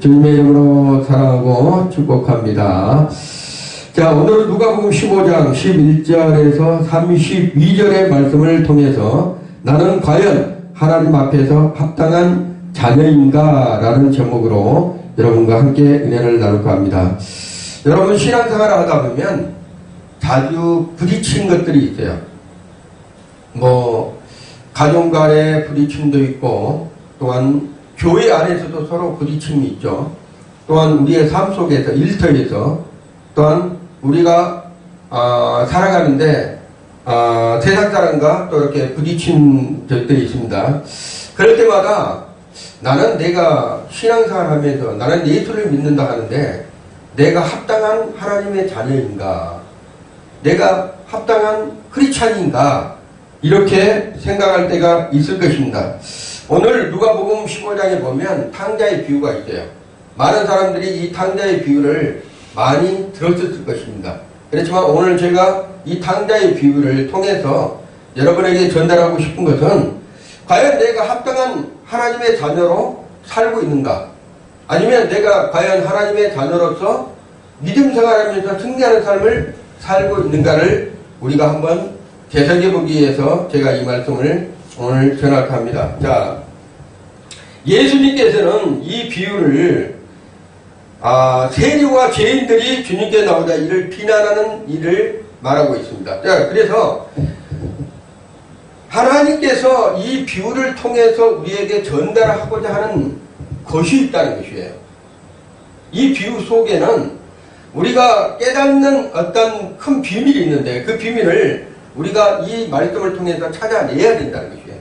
주님의 이름으로 사랑하고 축복합니다. 자, 오늘은 누가복음 15장 11절에서 32절의 말씀을 통해서 나는 과연 하나님 앞에서 합당한 자녀인가? 라는 제목으로 여러분과 함께 은혜를 나눌까 합니다. 여러분, 신앙생활을 하다 보면 자주 부딪힌 것들이 있어요. 가족 간의 부딪힘도 있고, 또한 교회 안에서도 서로 부딪힘이 있죠. 또한 우리의 삶 속에서, 일터에서, 또한 우리가 살아가는데 세상 사람과 또 이렇게 부딪힌 적들이 있습니다. 그럴 때마다 나는 내가 신앙생활 하면서 나는 예수를 믿는다 하는데 내가 합당한 하나님의 자녀인가? 내가 합당한 크리스찬인가? 이렇게 생각할 때가 있을 것입니다. 오늘 누가복음 15장에 보면 탕자의 비유가 있어요. 많은 사람들이 이 탕자의 비유를 많이 들었을 것입니다. 그렇지만 오늘 제가 이 탕자의 비유를 통해서 여러분에게 전달하고 싶은 것은 과연 내가 합당한 하나님의 자녀로 살고 있는가? 아니면 내가 과연 하나님의 자녀로서 믿음 생활하면서 승리하는 삶을 살고 있는가를 우리가 한번 되새겨보기 위해서 제가 이 말씀을 오늘 전할까 합니다. 자, 예수님께서는 이 비유를 세리와 죄인들이 주님께 나오자 이를 비난하는 일을 말하고 있습니다. 자, 그래서 하나님께서 이 비유를 통해서 우리에게 전달하고자 하는 것이 있다는 것이에요. 이 비유 속에는 우리가 깨닫는 어떤 큰 비밀이 있는데 그 비밀을 우리가 이 말씀을 통해서 찾아내야 된다는 것이에요.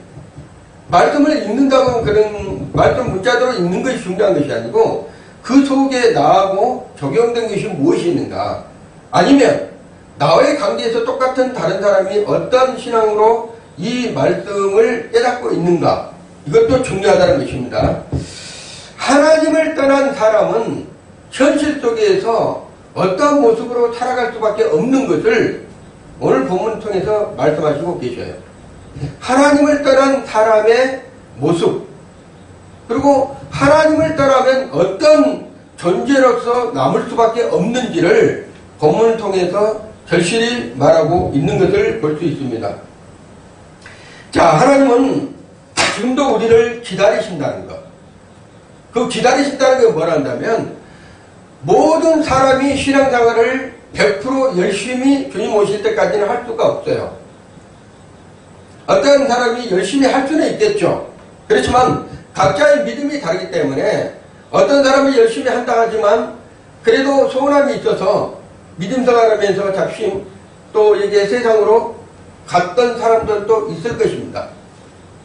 말씀을 읽는다고 그런 말씀 문자대로 읽는 것이 중요한 것이 아니고 그 속에 나하고 적용된 것이 무엇이 있는가? 아니면 나와의 관계에서 똑같은 다른 사람이 어떤 신앙으로 이 말씀을 깨닫고 있는가? 이것도 중요하다는 것입니다. 하나님을 떠난 사람은 현실 속에서 어떤 모습으로 살아갈 수밖에 없는 것을 오늘 본문을 통해서 말씀하시고 계셔요. 하나님을 떠난 사람의 모습, 그리고 하나님을 떠나면 어떤 존재로서 남을 수밖에 없는지를 본문을 통해서 절실히 말하고 있는 것을 볼 수 있습니다. 자, 하나님은 지금도 우리를 기다리신다는 것. 그 기다리신다는 게 뭐라 한다면 모든 사람이 신앙생활을 100% 열심히 주님 오실 때까지는 할 수가 없어요. 어떤 사람이 열심히 할 수는 있겠죠. 그렇지만 각자의 믿음이 다르기 때문에 어떤 사람이 열심히 한다 하지만 그래도 소원함이 있어서 믿음 생활하면서 잡심 또 이게 세상으로 갔던 사람들도 있을 것입니다.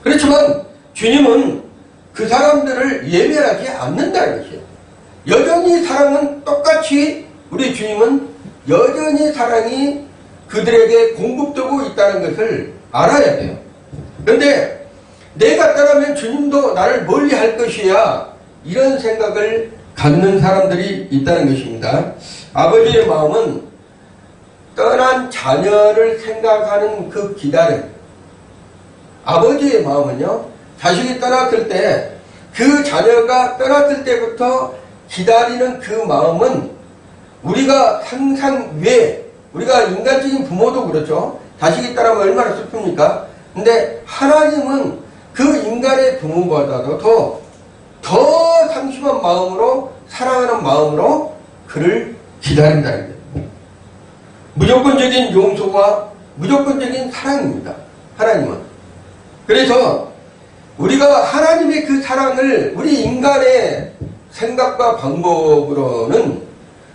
그렇지만 주님은 그 사람들을 예멸하지 않는다는 것이에요. 여전히 사랑은 똑같이 우리 주님은 여전히 사랑이 그들에게 공급되고 있다는 것을 알아야 돼요. 그런데 내가 떠나면 주님도 나를 멀리 할 것이야 이런 생각을 갖는 사람들이 있다는 것입니다. 아버지의 마음은 떠난 자녀를 생각하는 그 기다림. 아버지의 마음은요, 자식이 떠났을 때 그 자녀가 떠났을 때부터 기다리는 그 마음은 우리가 상상 외에 우리가 인간적인 부모도 그렇죠. 자식이 떠나면 얼마나 슬픕니까? 근데 하나님은 그 인간의 부모보다도 더 상심한 마음으로 사랑하는 마음으로 그를 기다린다는 거예요. 무조건적인 용서와 무조건적인 사랑입니다. 하나님은. 그래서 우리가 하나님의 그 사랑을 우리 인간의 생각과 방법으로는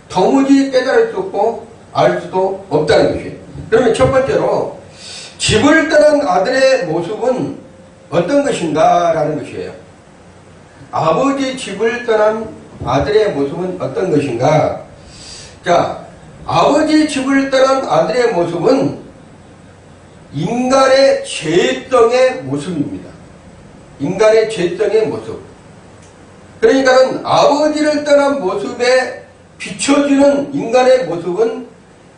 도무지 깨달을 수 없고 알 수도 없다는 것이에요. 그러면 첫 번째로 집을 떠난 아들의 모습은 어떤 것인가 라는 것이에요. 아버지 집을 떠난 아들의 모습은 어떤 것인가? 자, 아버지 집을 떠난 아들의 모습은 인간의 죄성의 모습입니다. 인간의 죄성의 모습. 그러니까는 아버지를 떠난 모습에 비춰주는 인간의 모습은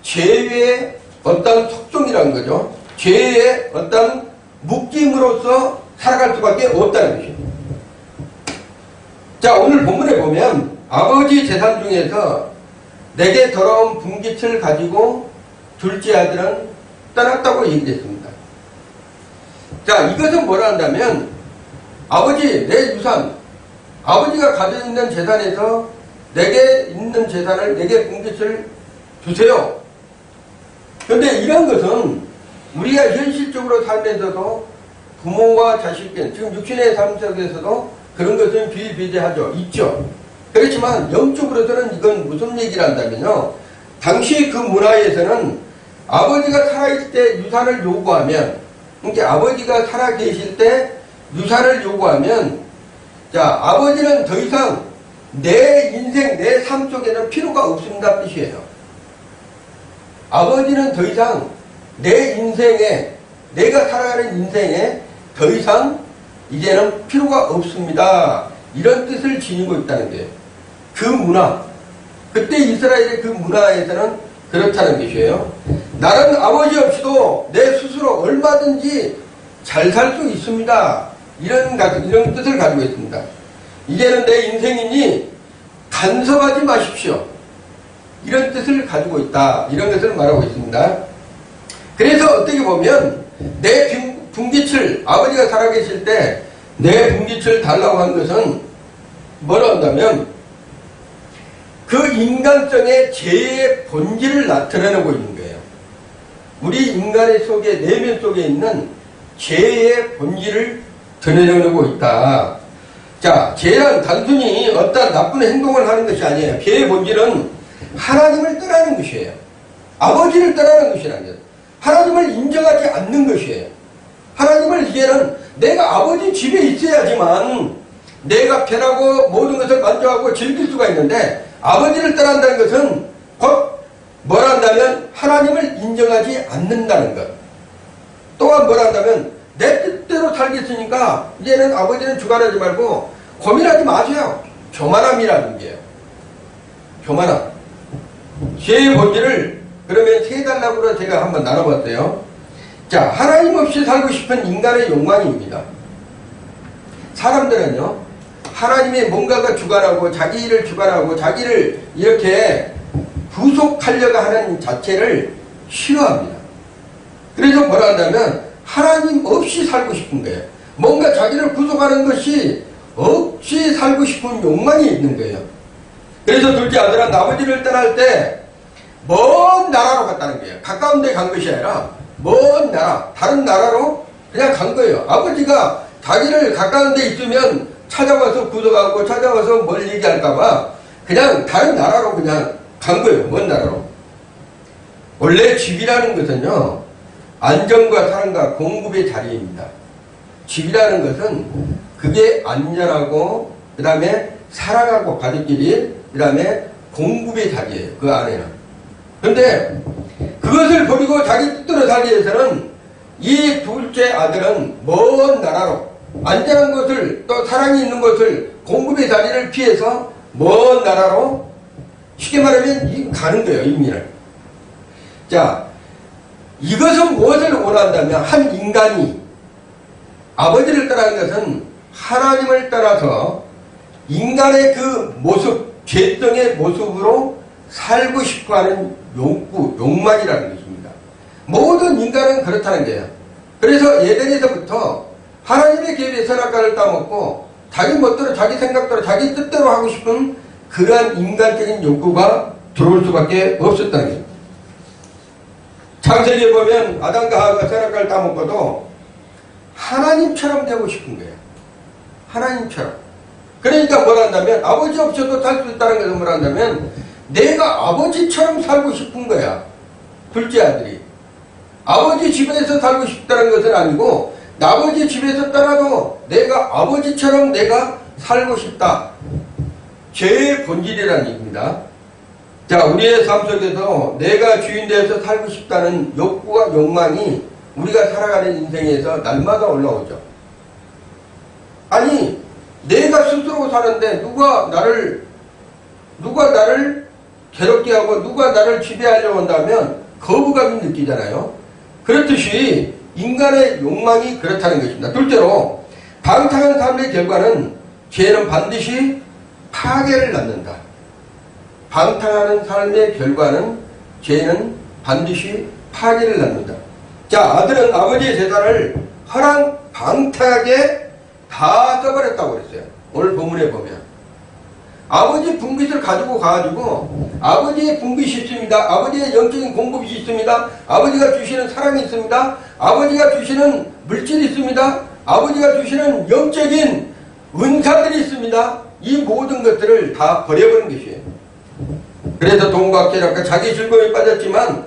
죄의 어떤 속성이라는 거죠. 죄의 어떤 묶임으로써 살아갈 수밖에 없다는 것입니다. 자, 오늘 본문에 보면 아버지 재산 중에서 내게 더러운 분깃을 가지고 둘째 아들은 떠났다고 얘기했습니다. 자, 이것은 뭐라 한다면 아버지 내 유산, 아버지가 가지고 있는 재산에서 내게 있는 재산을 내게 분깃을 주세요. 그런데 이런 것은 우리가 현실적으로 살면서도 부모와 자식들, 지금 육신의 삶 속에서도 그런 것은 비일비재하죠. 있죠. 그렇지만 영적으로서는 이건 무슨 얘기를 한다면요. 당시 그 문화에서는 아버지가 살아있을 때 유산을 요구하면, 그러니까 아버지가 살아계실 때 유산을 요구하면, 자, 아버지는 더 이상 내 인생, 내 삶 속에는 필요가 없습니다 뜻이에요. 아버지는 더 이상 내 인생에, 내가 살아가는 인생에 더 이상 이제는 필요가 없습니다. 이런 뜻을 지니고 있다는 거예요. 그 문화, 그때 이스라엘의 그 문화에서는 그렇다는 것이에요. 나는 아버지 없이도 내 스스로 얼마든지 잘 살 수 있습니다. 이런 뜻을 가지고 있습니다. 이제는 내 인생이니 간섭하지 마십시오. 이런 뜻을 가지고 있다. 이런 것을 말하고 있습니다. 그래서 어떻게 보면 내 분깃을, 아버지가 살아계실 때 내 분깃을 달라고 한 것은 뭐라 한다면 그 인간성의 죄의 본질을 나타내고 있는 거예요. 우리 인간의 속에, 내면 속에 있는 죄의 본질을 드러내고 있다. 자, 죄란 단순히 어떤 나쁜 행동을 하는 것이 아니에요. 죄의 본질은 하나님을 떠나는 것이에요. 아버지를 떠나는 것이라는 거예요. 하나님을 인정하지 않는 것이에요. 하나님을 이제는 내가 아버지 집에 있어야지만 내가 편하고 모든 것을 만족하고 즐길 수가 있는데, 아버지를 떠난다는 것은 곧 뭐라 한다면 하나님을 인정하지 않는다는 것. 또한 뭐라 한다면 내 뜻대로 살겠으니까 이제는 아버지는 주관하지 말고 고민하지 마세요. 교만함이라는 게요. 교만함. 죄의 본질을 그러면 세 단락으로 제가 한번 나눠봤어요. 자, 하나님 없이 살고 싶은 인간의 욕망입니다. 사람들은요, 하나님의 뭔가가 주관하고 자기 일을 주관하고 자기를 이렇게 구속하려고 하는 자체를 싫어합니다. 그래서 뭐라 한다면 하나님 없이 살고 싶은 거예요. 뭔가 자기를 구속하는 것이 없이 살고 싶은 욕망이 있는 거예요. 그래서 둘째 아들은 아버지를 떠날 때 먼 나라로 갔다는 거예요. 가까운 데 간 것이 아니라 먼 나라, 다른 나라로 그냥 간 거예요. 아버지가 자기를 가까운 데 있으면 찾아와서 구속하고 찾아와서 뭘 얘기할까봐 그냥 다른 나라로 그냥 간 거예요. 먼 나라로. 원래 집이라는 것은요, 안정과 사랑과 공급의 자리입니다. 집이라는 것은 그게 안전하고 그 다음에 사랑하고 가족끼리 그 다음에 공급의 자리예요. 그 안에는. 그런데 그것을 버리고 자기 뜻대로 살기 위해서는 이 둘째 아들은 먼 나라로 안전한 곳을, 또 사랑이 있는 곳을, 공급의 자리를 피해서 먼 나라로 쉽게 말하면 가는 거예요. 이민을. 자, 이것은 무엇을 원한다면 한 인간이 아버지를 떠나는 것은 하나님을 따라서 인간의 그 모습, 죄성의 모습으로 살고 싶어하는 욕구, 욕망이라는 것입니다. 모든 인간은 그렇다는 거예요. 그래서 예전에서부터 하나님의 계획의 선악과를 따먹고 자기 멋대로 자기 생각대로 자기 뜻대로 하고 싶은 그러한 인간적인 욕구가 들어올 수밖에 없었다는 거예요. 창세기에 보면 아담과 하와가 선악과를 따먹고도 하나님처럼 되고 싶은 거예요. 하나님처럼. 그러니까 뭐라 한다면 아버지 없어도 살 수 있다는 것은 뭐라 한다면 내가 아버지처럼 살고 싶은 거야. 둘째 아들이. 아버지 집에서 살고 싶다는 것은 아니고 아버지 집에서 떠나도 내가 아버지처럼 내가 살고 싶다. 죄의 본질이라는 얘기입니다. 자, 우리의 삶 속에서 내가 주인 되어서 살고 싶다는 욕구와 욕망이 우리가 살아가는 인생에서 날마다 올라오죠. 아니, 내가 스스로 사는데 누가 나를 괴롭게 하고 누가 나를 지배하려고 한다면 거부감이 느끼잖아요. 그렇듯이 인간의 욕망이 그렇다는 것입니다. 둘째로 방탕한 삶의 결과는 죄는 반드시 파괴를 낳는다. 방탕하는 삶의 결과는 죄는 반드시 파괴를 낳는다. 자, 아들은 아버지의 재산을 허랑방탕하게 다 써버렸다고 그랬어요. 오늘 본문에 보면 아버지 분깃을 가지고 가가지고 아버지의 분깃이 있습니다. 아버지의 영적인 공급이 있습니다. 아버지가 주시는 사랑이 있습니다. 아버지가 주시는 물질이 있습니다. 아버지가 주시는 영적인 은사들이 있습니다. 이 모든 것들을 다 버려버린 것이에요. 그래서 돈과 쾌락과 자기 즐거움에 빠졌지만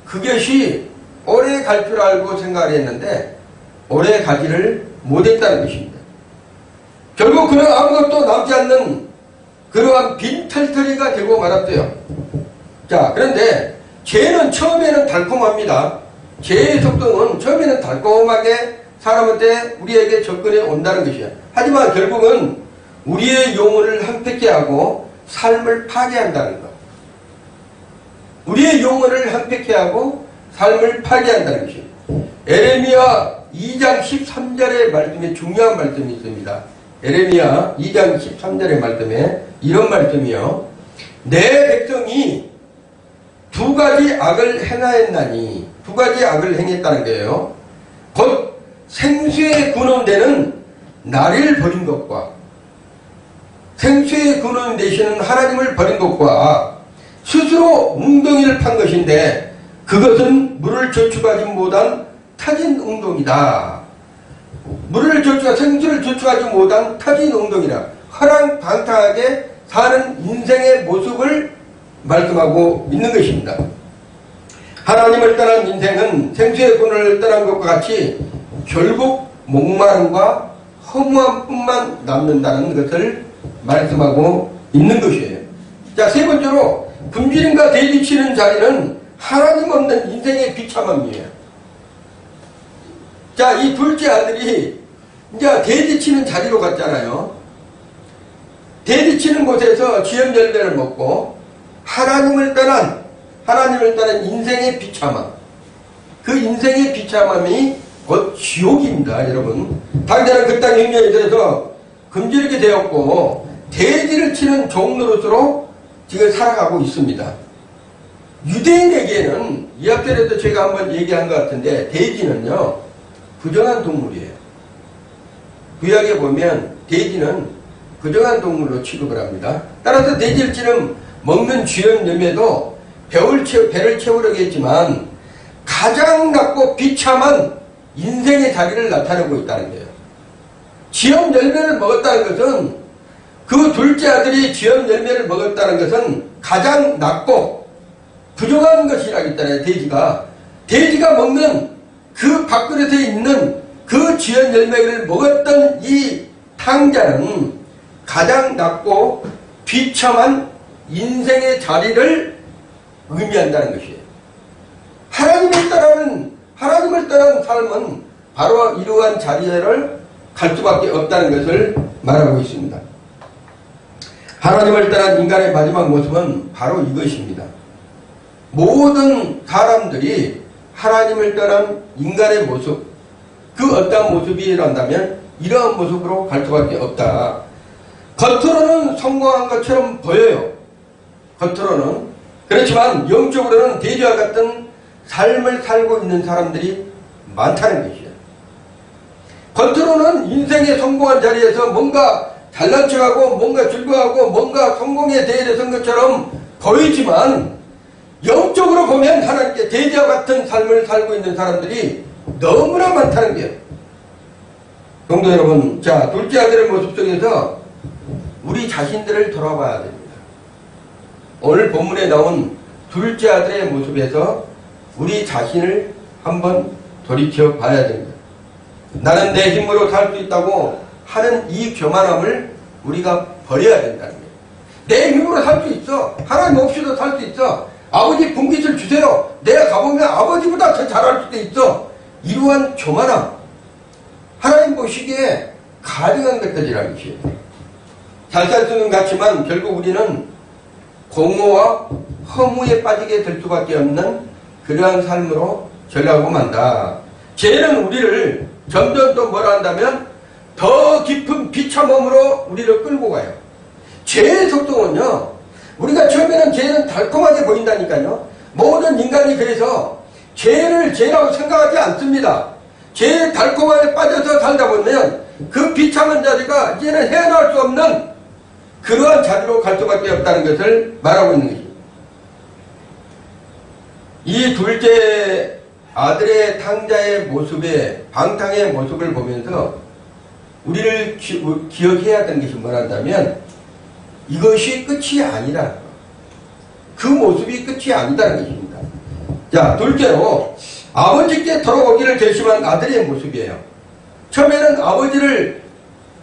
그것이 오래 갈 줄 알고 생각을 했는데 오래 가지를 못했다는 것입니다. 결국 그는 아무것도 남지 않는 그러한 빈털터리가 되고 말았대요. 자, 그런데 죄는 처음에는 달콤합니다. 죄의 속성은 처음에는 달콤하게 사람한테 우리에게 접근해 온다는 것이야. 하지만 결국은 우리의 영혼을 한패케 하고 삶을 파괴한다는 것. 우리의 영혼을 한패케 하고 삶을 파괴한다는 것이에요. 에레미야 2장 13절의 말씀에 중요한 말씀이 있습니다. 에레미야 2장 13절의 말씀에 이런 말씀이요. 내 백성이 두 가지 악을 행하였나니, 두 가지 악을 행했다는 거예요. 곧 생수의 근원되는 나를 버린 것과 생수의 근원 되시는 하나님을 버린 것과 스스로 웅덩이를 판 것인데 그것은 물을 저축하지 못한 터진 웅덩이다. 생수를 저축하지 못한 터진 웅덩이라. 허랑방탕하게 사는 인생의 모습을 말씀하고 있는 것입니다. 하나님을 떠난 인생은 생수의 근원을 떠난 것과 같이 결국 목마름과 허무함뿐만 남는다는 것을 말씀하고 있는 것이에요. 자, 세 번째로 굶주림과 대지치는 자리는 하나님 없는 인생의 비참함이에요. 자, 이 둘째 아들이 이제 대지치는 자리로 갔잖아요. 대지치는 곳에서 지연 열매를 먹고 하나님을 떠난 인생의 비참함. 그 인생의 비참함이 곧 지옥입니다, 여러분. 당자는 그 땅 형편에 들어서 금지르게 되었고 대지를 치는 종로로서로 지금 살아가고 있습니다. 유대인에게는 이 앞절에도 제가 한번 얘기한 것 같은데 돼지는요 부정한 동물이에요. 구약에 보면 돼지는 부정한 동물로 취급을 합니다. 따라서 돼지를 치는 먹는 쥐연 열매도 배를 채우려고 했지만 가장 낮고 비참한 인생의 자리를 나타내고 있다는 거예요. 쥐연 열매를 먹었다는 것은 그 둘째 아들이 쥐연 열매를 먹었다는 것은 가장 낮고 부정한 것이라겠잖아요. 돼지가 먹는 그 밥그릇에 있는 그 쥐연 열매를 먹었던 이 탕자는 가장 낮고 비참한 인생의 자리를 의미한다는 것이에요. 하나님을 떠난 삶은 바로 이러한 자리를 갈 수밖에 없다는 것을 말하고 있습니다. 하나님을 떠난 인간의 마지막 모습은 바로 이것입니다. 모든 사람들이 하나님을 떠난 인간의 모습, 그 어떠한 모습이란다면 이러한 모습으로 갈 수밖에 없다. 겉으로는 성공한 것처럼 보여요. 겉으로는. 그렇지만 영적으로는 돼지와 같은 삶을 살고 있는 사람들이 많다는 것이에요. 겉으로는 인생의 성공한 자리에서 뭔가 잘난 척하고 뭔가 즐거워하고 뭔가 성공에 대해서 것처럼 보이지만 영적으로 보면 하나님께 돼지와 같은 삶을 살고 있는 사람들이 너무나 많다는 거예요. 성도 여러분, 자, 둘째 아들의 모습 속에서 우리 자신들을 돌아봐야 됩니다. 오늘 본문에 나온 둘째 아들의 모습에서 우리 자신을 한번 돌이켜 봐야 됩니다. 나는 내 힘으로 살 수 있다고 하는 이 교만함을 우리가 버려야 된다는 거예요. 내 힘으로 살 수 있어. 하나님 없이도 살 수 있어. 아버지 분깃을 주세요. 내가 가보면 아버지보다 더 잘할 수도 있어. 이러한 교만함. 하나님 보시기에 가증한 것들이라는 것이에요. 잘 살 수는 같지만 결국 우리는 공허와 허무에 빠지게 될 수밖에 없는 그러한 삶으로 전락하고 만다. 죄는 우리를 점점 또 뭐라 한다면 더 깊은 비참함으로 우리를 끌고 가요. 죄의 속성은요, 우리가 처음에는 죄는 달콤하게 보인다니까요. 모든 인간이 그래서 죄를 죄라고 생각하지 않습니다. 죄의 달콤함에 빠져서 살다 보면 그 비참한 자리가 이제는 헤어나올 수 없는 그러한 자리로 갈 수밖에 없다는 것을 말하고 있는 것입니다. 이 둘째 아들의 탕자의 모습에 방탕의 모습을 보면서 우리를 기억해야 되는 것이 뭐란다면 이것이 끝이 아니라 그 모습이 끝이 아니다는 것입니다. 자, 둘째로 아버지께 돌아오기를 결심한 아들의 모습이에요. 처음에는 아버지를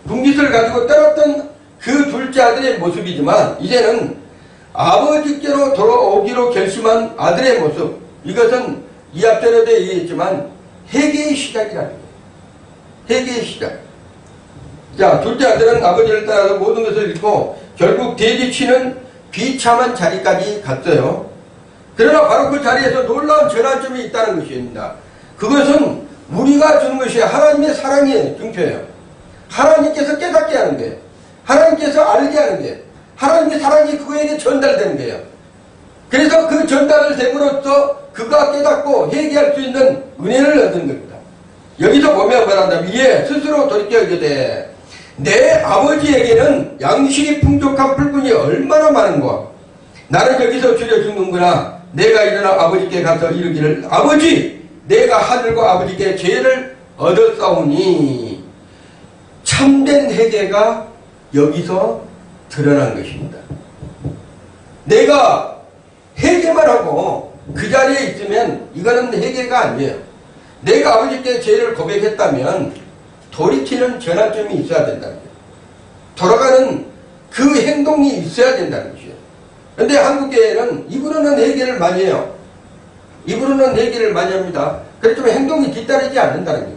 분깃을 가지고 떠났던 그 둘째 아들의 모습이지만 이제는 아버지께로 돌아오기로 결심한 아들의 모습, 이것은 이 앞전에도 얘기했지만 회개의 시작이라는 거예요. 회개의 시작. 자, 둘째 아들은 아버지를 따라서 모든 것을 잃고 결국 대지치는 비참한 자리까지 갔어요. 그러나 바로 그 자리에서 놀라운 전환점이 있다는 것입니다. 그것은 우리가 주는 것이 하나님의 사랑의 증표예요. 하나님께서 깨닫게 하는 거예요. 하나님께서 알게 하는 거예요. 하나님의 사랑이 그에게 전달되는 거예요. 그래서 그 전달을 됨으로써 그가 깨닫고 회개할 수 있는 은혜를 얻은 겁니다. 여기서 보면 말한다면 이에 스스로 돌이켜 이르되 내 아버지에게는 양식이 풍족한 풀분이 얼마나 많은가. 나는 여기서 줄여 죽는구나. 내가 일어나 아버지께 가서 이르기를 아버지 내가 하늘과 아버지께 죄를 얻었사오니. 참된 회개가 여기서 드러난 것입니다. 내가 회개만 하고 그 자리에 있으면 이거는 회개가 아니에요. 내가 아버지께 죄를 고백했다면 돌이키는 전환점이 있어야 된다는 거예요. 돌아가는 그 행동이 있어야 된다는 것이에요. 그런데 한국교회는 입으로는 회개를 많이 해요. 입으로는 회개를 많이 합니다. 그렇지만 행동이 뒤따르지 않는다는 거예요.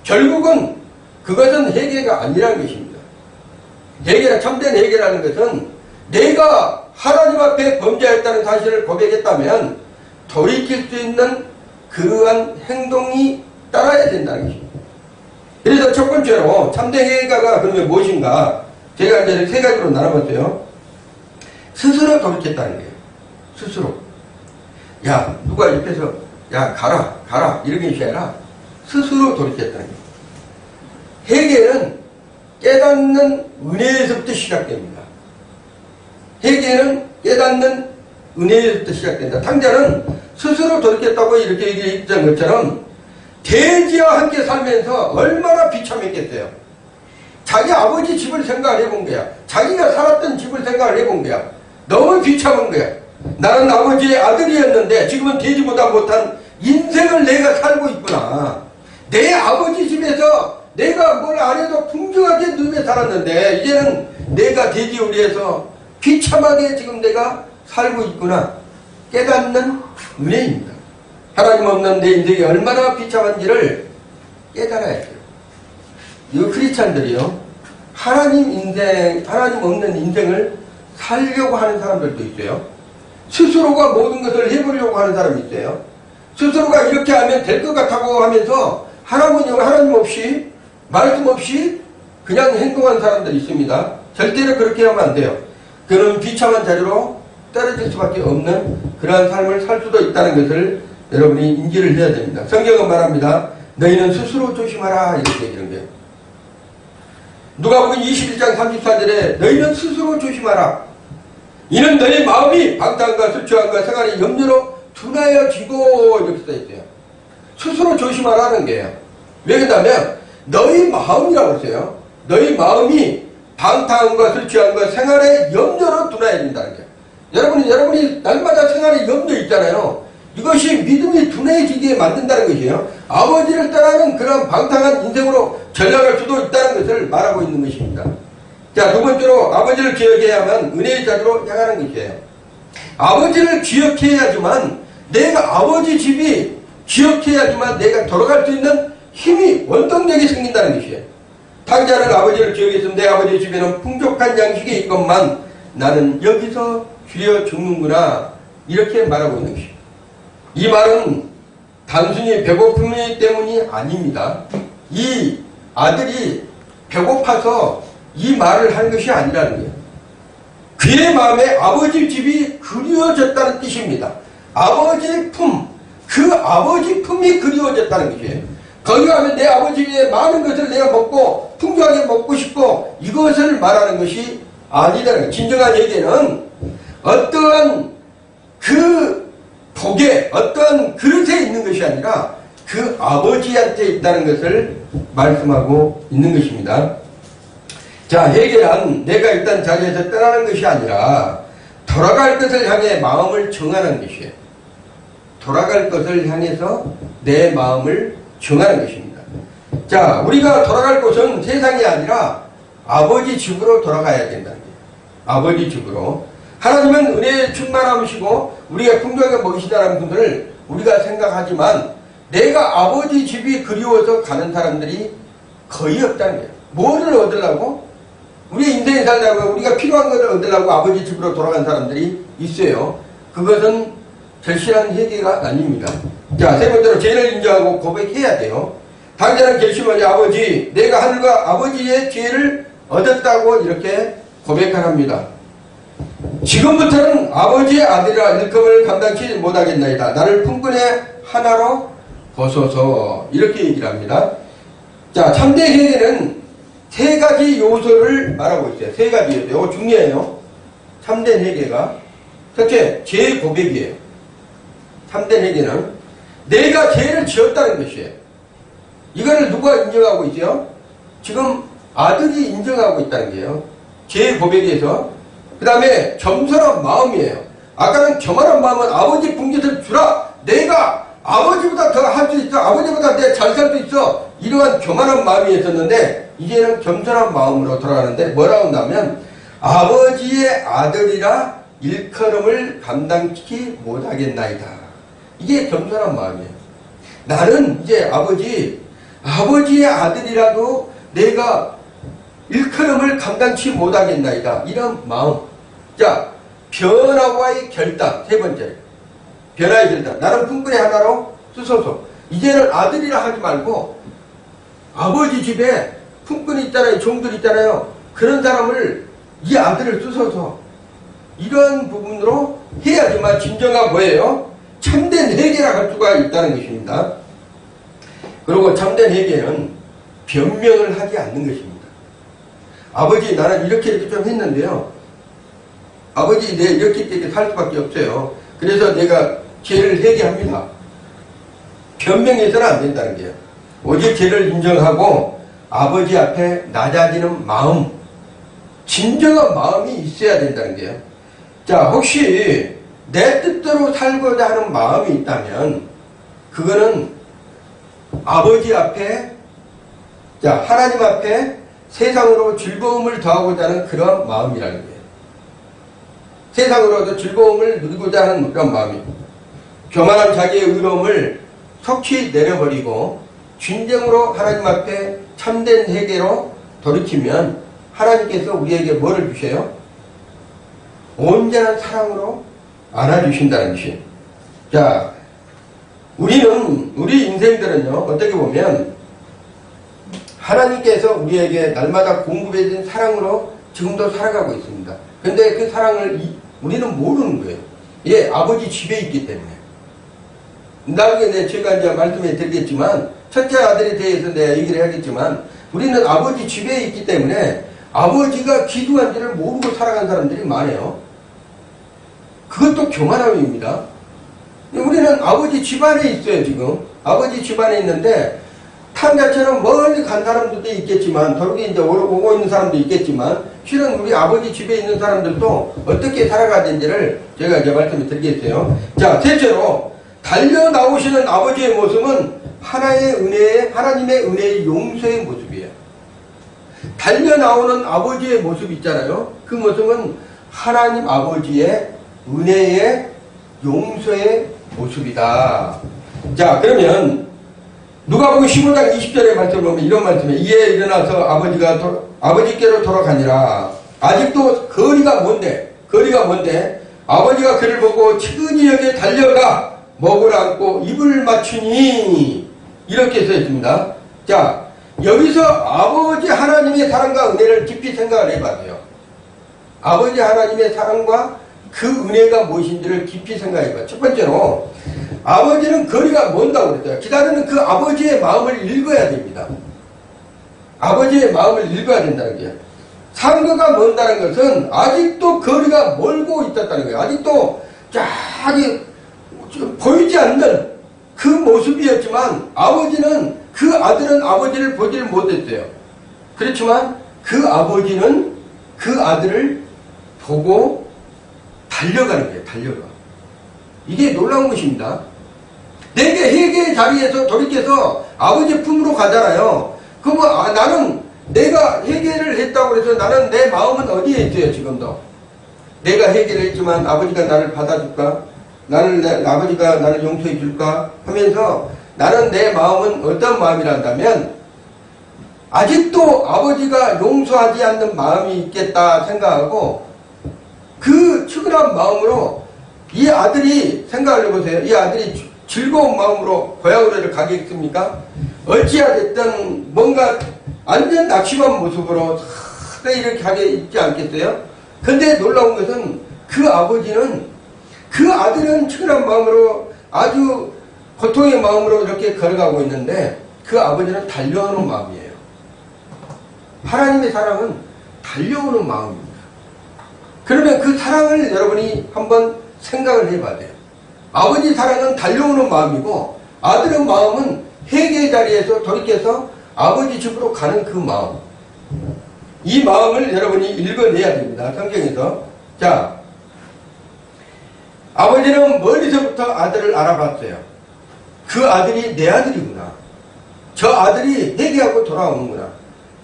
결국은 그것은 회개가 아니라는 것입니다. 회개라, 참된 회개라는 것은 내가 하나님 앞에 범죄했다는 사실을 고백했다면 돌이킬 수 있는 그러한 행동이 따라야 된다는 것입니다. 그래서 첫 번째로 참된 회개가 그러면 무엇인가? 제가 이제 세 가지로 나눠봤어요. 스스로 돌이켰다는 거예요. 스스로. 야, 누가 옆에서 야, 가라 이런 것이 아니라 스스로 돌이켰다는 거예요. 회개는 깨닫는 은혜에서부터 시작됩니다. 회개는 깨닫는 은혜에서부터 시작된다. 탕자는 스스로 돌이켰다고 이렇게 얘기했던 것처럼 돼지와 함께 살면서 얼마나 비참했겠어요. 자기 아버지 집을 생각을 해본 거야. 자기가 살았던 집을 생각을 해본 거야. 너무 비참한 거야. 나는 아버지의 아들이었는데 지금은 돼지보다 못한 인생을 내가 살고 있구나. 내 아버지 집에서 내가 뭘 안 해도 풍성하게 누리며 살았는데 이제는 내가 돼지우리에서 비참하게 지금 내가 살고 있구나. 깨닫는 은혜입니다. 하나님 없는 내 인생이 얼마나 비참한지를 깨달아야 돼요. 이 크리스찬들이요, 하나님 없는 인생을 살려고 하는 사람들도 있어요. 스스로가 모든 것을 해보려고 하는 사람이 있어요. 스스로가 이렇게 하면 될 것 같다고 하면서 하나님 없이 말씀 없이 그냥 행동하는 사람들이 있습니다. 절대로 그렇게 하면 안 돼요. 그는 비참한 자리로 떨어질 수밖에 없는 그러한 삶을 살 수도 있다는 것을 여러분이 인지를 해야 됩니다. 성경은 말합니다. 너희는 스스로 조심하라 이렇게 얘기하는 거예요. 누가복음 21장 34절에 너희는 스스로 조심하라. 이는 너희 마음이 방탕과 술 취함과 생활의 염려로 둔하여지고 이렇게 써있어요. 스스로 조심하라는 거예요. 왜 그러냐면 너희 마음이라고 했어요. 너희 마음이 방탕과 술 취함과 생활의 염려로 둔하여진다는 거예요. 여러분이 날마다 생활의 염려 있잖아요. 이것이 믿음이 둔해지게 만든다는 것이에요. 아버지를 떠나는 그런 방탕한 인생으로 전락할 수도 있다는 것을 말하고 있는 것입니다. 자, 두 번째로 아버지를 기억해야만 은혜의 자리로 향하는 것이에요. 아버지를 기억해야지만 내가 아버지 집이 기억해야지만 내가 돌아갈 수 있는 힘이 원동력이 생긴다는 것이에요. 탕자는 아버지를 기억했으면 내 아버지 집에는 풍족한 양식이 있건만 나는 여기서 줄여 죽는구나 이렇게 말하고 있는 것이에요. 이 말은 단순히 배고픔이 때문이 아닙니다. 이 아들이 배고파서 이 말을 하는 것이 아니라는 거예요. 그의 마음에 아버지 집이 그리워졌다는 뜻입니다. 아버지 품, 그 아버지 품이 그리워졌다는 것이에요. 거기 가면 내 아버지의 많은 것을 내가 먹고 풍부하게 먹고 싶고 이것을 말하는 것이 아니다는 거예요. 진정한 얘기는 어떠한 그 복에 어떠한 그릇에 있는 것이 아니라 그 아버지한테 있다는 것을 말씀하고 있는 것입니다. 자, 해결한 내가 일단 자리에서 떠나는 것이 아니라 돌아갈 것을 향해 마음을 정하는 것이에요. 돌아갈 것을 향해서 내 마음을 정하는 것입니다. 자, 우리가 돌아갈 곳은 세상이 아니라 아버지 집으로 돌아가야 된다는 거예요. 아버지 집으로. 하나님은 은혜에 충만하시고 우리가 풍족하게 먹이시다는 분들을 우리가 생각하지만 내가 아버지 집이 그리워서 가는 사람들이 거의 없다는 거예요. 뭐를 얻으려고? 우리 인생에 살다가 우리가 필요한 것을 얻으려고 아버지 집으로 돌아간 사람들이 있어요. 그것은 절실한 회개가 아닙니다. 자, 세 번째로 죄를 인정하고 고백해야 돼요. 당장은 결심하지 아버지, 내가 하늘과 아버지의 죄를 얻었다고 이렇게 고백합니다. 지금부터는 아버지의 아들이라 일컬음을 감당치 못하겠나이다. 나를 품꾼의 하나로 보소서. 이렇게 얘기를 합니다. 자, 참된 회개는 세 가지 요소를 말하고 있어요. 세 가지 요소. 이거 중요해요. 참된 회개가. 첫째, 죄 고백이에요. 참된 회개는 내가 죄를 지었다는 것이에요. 이거를 누가 인정하고 있어요? 지금 아들이 인정하고 있다는 거예요. 죄 고백에서. 그 다음에 겸손한 마음이에요. 아까는 교만한 마음은 아버지 분깃을 주라. 내가 아버지보다 더 할 수 있어. 아버지보다 내가 잘 살 수 있어. 이러한 교만한 마음이 있었는데 이제는 겸손한 마음으로 돌아가는데 뭐라고 한다면 아버지의 아들이라 일컬음을 감당치 못하겠나이다. 이게 겸손한 마음이에요. 나는 이제 아버지의 아들이라도 내가 일컬음을 감당치 못하겠나이다. 이런 마음. 자, 변화와의 결단. 세 번째. 변화의 결단. 나는 품꾼의 하나로 쓰소서. 이제는 아들이라 하지 말고 아버지 집에 품꾼이 있잖아요. 종들이 있잖아요. 그런 사람을 이 아들을 쓰소서. 이런 부분으로 해야지만 진정한 뭐예요? 참된 회개라 할 수가 있다는 것입니다. 그리고 참된 회개는 변명을 하지 않는 것입니다. 아버지, 나는 이렇게 좀 했는데요. 아버지, 내 이렇게 살 수밖에 없어요. 그래서 내가 죄를 회개합니다. 변명해서는 안 된다는 거예요. 오직 죄를 인정하고 아버지 앞에 낮아지는 마음, 진정한 마음이 있어야 된다는 거예요. 자, 혹시 내 뜻대로 살고자 하는 마음이 있다면 그거는 아버지 앞에, 자, 하나님 앞에 세상으로 즐거움을 더하고자 하는 그런 마음이라는 거예요. 세상으로도 즐거움을 누리고자 하는 그런 마음이. 교만한 자기의 의로움을 속히 내려버리고 진정으로 하나님 앞에 참된 회개로 돌이키면 하나님께서 우리에게 뭐를 주셔요? 온전한 사랑으로 안아주신다는 것이에요. 자, 우리 인생들은요, 어떻게 보면 하나님께서 우리에게 날마다 공급해준 사랑으로 지금도 살아가고 있습니다. 근데 그 사랑을 우리는 모르는 거예요. 예, 아버지 집에 있기 때문에. 나중에 제가 이제 말씀해 드리겠지만, 첫째 아들에 대해서 내가 얘기를 하겠지만, 우리는 아버지 집에 있기 때문에 아버지가 기도한지를 모르고 살아간 사람들이 많아요. 그것도 교만함입니다. 우리는 아버지 집안에 있어요, 지금. 아버지 집안에 있는데, 탐자처럼 멀리 간 사람들도 있겠지만, 더욱이 이제 오고 있는 사람도 있겠지만, 실은 우리 아버지 집에 있는 사람들도 어떻게 살아가야 되는지를 제가 이제 말씀을 드리겠어요. 자, 셋째로, 달려 나오시는 아버지의 모습은 하나님의 은혜의 용서의 모습이에요. 달려 나오는 아버지의 모습 있잖아요. 그 모습은 하나님 아버지의 은혜의 용서의 모습이다. 자, 그러면 누가복음 15장 20절의 말씀을 보면 이런 말씀이에요. 이에 일어나서 아버지께로 돌아가니라. 아직도 거리가 먼데 아버지가 그를 보고 측은히 여기에 달려가 목을 안고 입을 맞추니 이렇게 써 있습니다. 자, 여기서 아버지 하나님의 사랑과 은혜를 깊이 생각을 해봐도요. 아버지 하나님의 사랑과 그 은혜가 무엇인지를 깊이 생각해봐. 첫 번째로 아버지는 거리가 먼다고 그랬어요. 기다리는 그 아버지의 마음을 읽어야 됩니다. 아버지의 마음을 읽어야 된다는 거예요. 상거가 먼다는 것은 아직도 거리가 멀고 있었다는 거예요. 아직도 저기 보이지 않는 그 모습이었지만 아버지는 그 아들은 아버지를 보지를 못했어요. 그렇지만 그 아버지는 그 아들을 보고 달려가는 거예요. 달려가. 이게 놀라운 것입니다. 내게 회개의 자리에서 돌이켜서 아버지 품으로 가잖아요. 그러면 나는 내가 회개를 했다고 해서 나는 내 마음은 어디에 있어요? 지금도 내가 회개를 했지만 아버지가 나를 받아줄까? 아버지가 나를 용서해 줄까? 하면서 나는 내 마음은 어떤 마음이란다면 아직도 아버지가 용서하지 않는 마음이 있겠다 생각하고 그 측은한 마음으로 이 아들이 생각을 해보세요. 이 아들이 즐거운 마음으로 고향으로 가겠습니까? 어찌하겠든 뭔가 완전 낙심한 모습으로 이렇게 가게 있지 않겠어요? 근데 놀라운 것은 그 아버지는 그 아들은 측은한 마음으로 아주 고통의 마음으로 이렇게 걸어가고 있는데 그 아버지는 달려오는 마음이에요. 하나님의 사랑은 달려오는 마음입니다. 그러면 그 사랑을 여러분이 한번 생각을 해봐야 돼요. 아버지 사랑은 달려오는 마음이고 아들의 마음은 회개의 자리에서 돌이켜서 아버지 집으로 가는 그 마음. 이 마음을 여러분이 읽어내야 됩니다. 성경에서. 자, 아버지는 멀리서부터 아들을 알아봤어요. 그 아들이 내 아들이구나. 저 아들이 회개하고 돌아오는구나.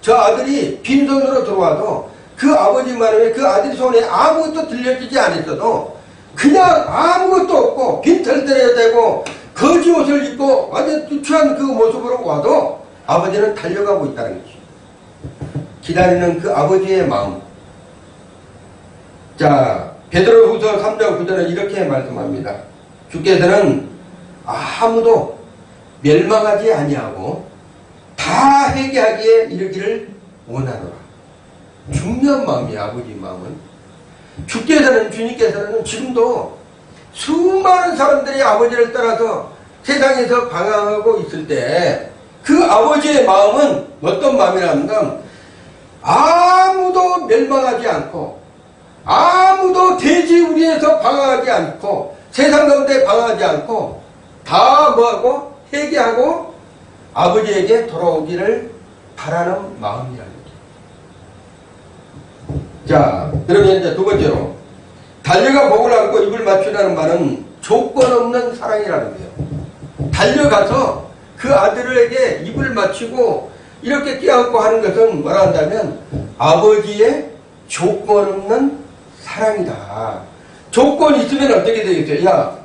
저 아들이 빈손으로 들어와도 그 아버지 마음에 그 아들 손에 아무것도 들려지지 않았어도 그냥 아무것도 없고 빈털들여야 되고 거지 옷을 입고 완전 투추한 그 모습으로 와도 아버지는 달려가고 있다는 것이죠. 기다리는 그 아버지의 마음. 자, 베드로후서 3장 9절은 이렇게 말씀합니다. 주께서는 아무도 멸망하지 아니하고 다 회개하기에 이르기를 원하노라. 중요한 마음이야, 아버지 마음은. 주님께서는 지금도 수많은 사람들이 아버지를 따라서 세상에서 방황하고 있을 때 그 아버지의 마음은 어떤 마음이라면 아무도 멸망하지 않고 아무도 돼지 우리에서 방황하지 않고 세상 가운데 방황하지 않고 다 뭐하고 회개하고 아버지에게 돌아오기를 바라는 마음이라는 거죠. 자, 그러면 이제 두 번째로 달려가 목을 안고 입을 맞추라는 말은 조건 없는 사랑이라는 거예요. 달려가서 그 아들에게 입을 맞추고 이렇게 껴안고 하는 것은 뭐라 한다면 아버지의 조건 없는 사랑이다. 조건이 있으면 어떻게 되겠어요? 야,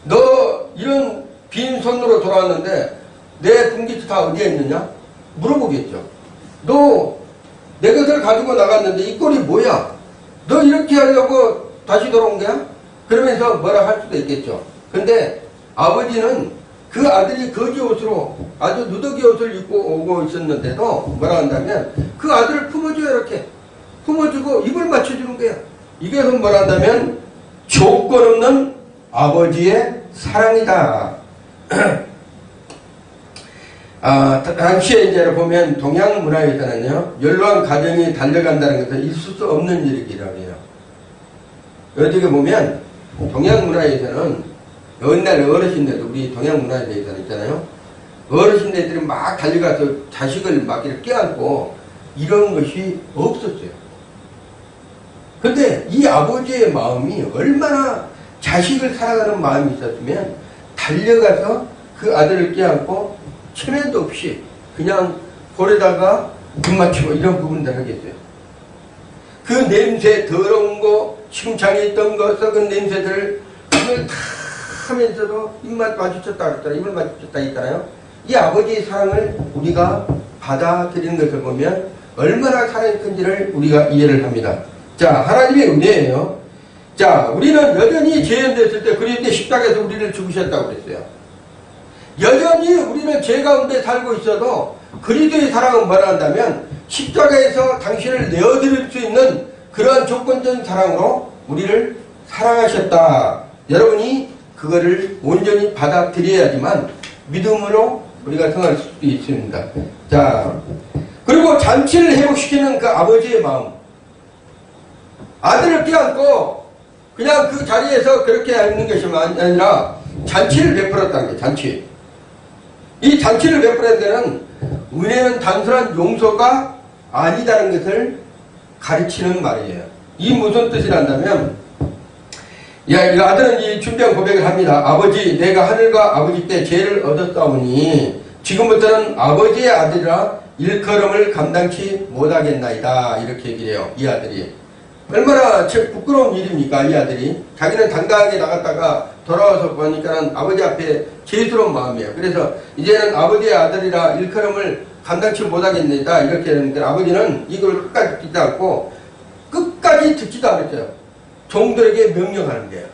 너 이런 빈손으로 돌아왔는데 내 분기지 다 어디에 있느냐? 물어보겠죠. 너 내 것을 가지고 나갔는데 이 꼴이 뭐야? 너 이렇게 하려고 다시 돌아온 거야? 그러면서 뭐라 할 수도 있겠죠. 근데 아버지는 그 아들이 거지 옷으로 아주 누더기 옷을 입고 오고 있었는데도 뭐라 한다면 그 아들을 품어줘요. 이렇게 품어주고 입을 맞춰주는 거야. 이게 뭐라 한다면 조건 없는 아버지의 사랑이다. 당시에 이제 보면 동양 문화에서는요, 연로한 가정이 달려간다는 것은 있을 수 없는 일이라고 해요. 어떻게 보면 동양 문화에서는 옛날 어르신들도 우리 동양 문화에 대해서는 있잖아요. 어르신들이 막 달려가서 자식을 막 이렇게 껴안고 이런 것이 없었어요. 근데 이 아버지의 마음이 얼마나 자식을 사랑하는 마음이 있었으면 달려가서 그 아들을 껴안고 체면도 없이 그냥 볼에다가 눈 맞추고 이런 부분들 하겠어요. 그 냄새, 더러운 거, 심창에 있던 거, 썩은 냄새들을 입을 다 하면서도 입맛 마주쳤다 그랬잖아요. 입을 마주쳤다 했잖아요. 이 아버지의 사랑을 우리가 받아들이는 것을 보면 얼마나 사랑이 큰지를 우리가 이해를 합니다. 자, 하나님의 은혜예요. 자, 우리는 여전히 죄인됐을 때 그리스도의 십자가에서 우리를 죽으셨다고 그랬어요. 여전히 우리는 죄 가운데 살고 있어도 그리스도의 사랑은 뭐라 한다면 십자가에서 당신을 내어드릴 수 있는 그러한 조건적인 사랑으로 우리를 사랑하셨다. 여러분이 그거를 온전히 받아들여야지만 믿음으로 우리가 생각할 수 있습니다. 자, 그리고 잔치를 회복시키는 그 아버지의 마음. 아들을 껴안고 그냥 그 자리에서 그렇게 있는 것이 아니라 잔치를 베풀었다는 거예요. 잔치. 이 잔치를 베풀어야 되는 은혜는 단순한 용서가 아니다는 것을 가르치는 말이에요. 이 무슨 뜻이란다면, 이 아들은 이 준비한 고백을 합니다. 아버지, 내가 하늘과 아버지께 죄를 얻었사오니 지금부터는 아버지의 아들이라 일컬음을 감당치 못하겠나이다. 이렇게 얘기해요. 이 아들이. 얼마나 부끄러운 일입니까? 이 아들이. 자기는 당당하게 나갔다가 돌아와서 보니까는 아버지 앞에 죄스러운 마음이에요. 그래서 이제는 아버지의 아들이라 일컬음을 감당치 못하겠나이다. 이렇게 했는데 아버지는 이걸 끝까지 듣지 않고 끝까지 듣지도 않았어요. 종들에게 명령하는 거예요.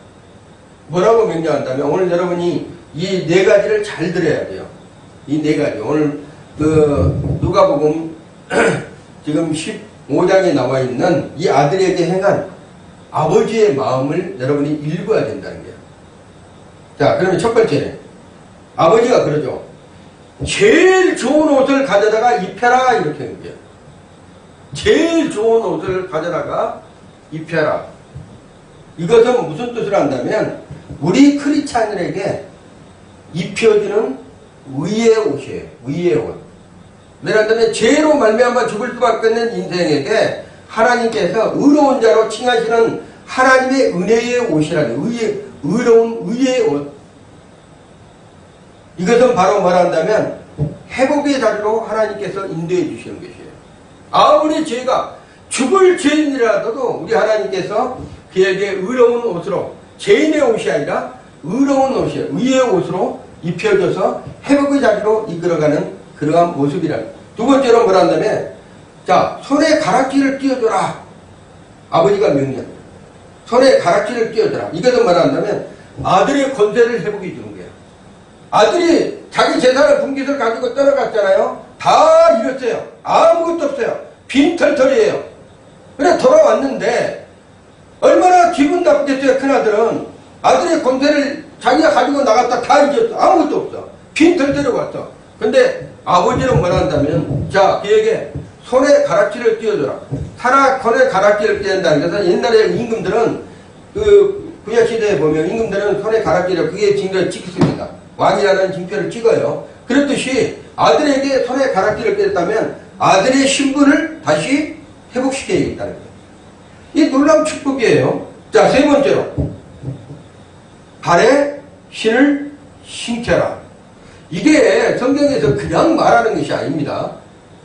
뭐라고 명령한다면 오늘 여러분이 이 네 가지를 잘 들어야 돼요. 이 네 가지. 오늘 누가복음 지금 15장에 나와 있는 이 아들에게 행한 아버지의 마음을 여러분이 읽어야 된다는 거예요. 자, 그러면 첫 번째, 아버지가 그러죠. 제일 좋은 옷을 가져다가 입혀라. 이렇게 하는 거예요. 제일 좋은 옷을 가져다가 입혀라. 이것은 무슨 뜻을 한다면 우리 크리스찬들에게 입혀지는 의의 옷이에요. 의의 옷. 왜냐하면 죄로 말미암아 죽을 수밖에 없는 인생에게 하나님께서 의로운 자로 칭하시는 하나님의 은혜의 옷이라는 의로운 의의 옷. 이것은 바로 말한다면 회복의 자리로 하나님께서 인도해 주시는 것이에요. 아무리 죄가 죽을 죄인이라도 우리 하나님께서 그에게 의로운 옷으로, 죄인의 옷이 아니라 의로운 옷이에요. 의의 옷으로 입혀져서 회복의 자리로 이끌어가는 그러한 모습이라는. 두 번째로 뭐란다면, 자, 손에 가락지를 띄워줘라. 아버지가 명령. 손에 가락지를 띄워줘라. 이것은 뭐란다면 아들의 권세를 회복해 주는 거예요. 아들이 자기 재산을 분깃을 가지고 떠나갔잖아요. 다 잃었어요. 아무것도 없어요. 빈털털이에요. 그래 돌아왔는데 얼마나 기분 나쁘겠어요. 큰아들은 아들의 권세를 자기가 가지고 나갔다 다 잊었어. 아무것도 없어. 빈털털이 왔어. 근데 아버지는 뭐라 한다면, 자, 그에게 손에 가락지를 띄워줘라. 손에 가락지를 띄운다는 것은 옛날에 임금들은 구약시대에 보면 임금들은 손에 가락지를 그게 징표를 찍습니다. 왕이라는 징표를 찍어요. 그렇듯이 아들에게 손에 가락지를 띄웠다면 아들의 신분을 다시 회복시켜야겠다는 거예요. 이 놀라운 축복이에요. 자, 세 번째로 발에 신을 신겨라. 이게 성경에서 그냥 말하는 것이 아닙니다.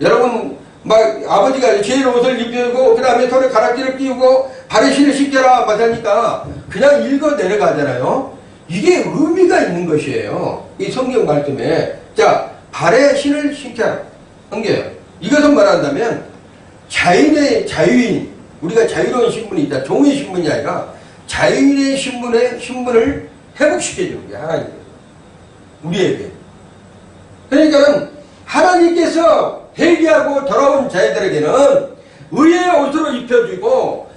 여러분 막 아버지가 제일 옷을 입히고 그 다음에 손에 가락지를 끼우고 발에 신을 신겨라 말하니까 그냥 읽어 내려가잖아요. 이게 의미가 있는 것이에요. 이 성경 말씀에. 자, 발에 신을 신겨라. 한게요. 이것은 말한다면 자유인, 우리가 자유로운 신분이 있다. 종의 신분이 아니라 자유인의 신분을 회복시켜주는 거예요. 하나님께서. 우리에게. 그러니까는 하나님께서 회개하고 돌아온 자들에게는 의의 옷으로 입혀주고